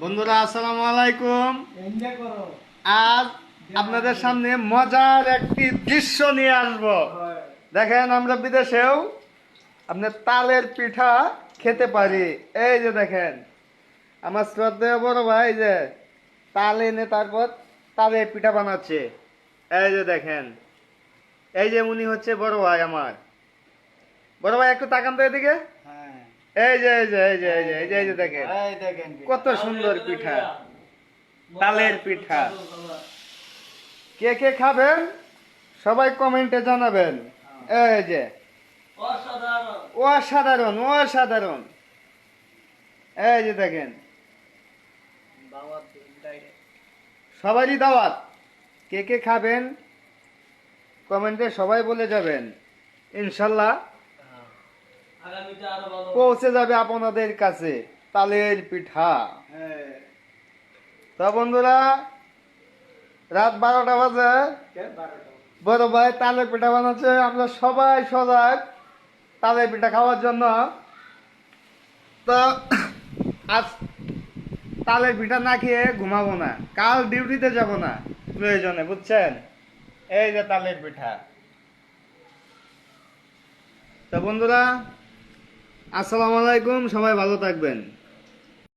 বন্ধুরা আসসালামু আলাইকুম। আজ আপনাদের সামনে মজার একটি দৃশ্য নিয়ে আসবো। দেখেন আমরা বিদেশেও আপনার তালের পিঠা খেতে পারি। এই যে দেখেন আমার শ্রদ্ধেয় বড় ভাই যে তাল এনে তারপর তালের পিঠা বানাচ্ছে। এই যে দেখেন, এই যে উনি হচ্ছে বড় ভাই আমার। বড় ভাই একটু তাকান তো এদিকে। এই যে এই যে এই যে এই যে এই যে এই যে দেখেন কত সুন্দর পিঠা, তালের পিঠা। কে কে খাবেন সবাই কমেন্টে জানাবেন। এই যে অসাধারণ অসাধারণ। এই যে দেখেন সবারই দাওয়াত। কে কে খাবেন কমেন্টে সবাই বলে যাবেন, ইনশাল্লাহ পৌঁছে যাবে আপনাদের কাছে তালের পিঠা। তা বন্ধুরা রাত 12টা বাজে বড় ভাই তালের পিঠা বানাচ্ছে। আমরা সবাই সজাগ তালের পিঠা খাওয়ার জন্য। তো আজ তালের পিঠা না খেয়ে ঘুমাবো না, কাল ডিউটিতে যাব না প্রয়োজনে, বুঝছেন। এই যে তালের পিঠা। তো বন্ধুরা আসসালামু আলাইকুম, সবাই ভালো থাকবেন।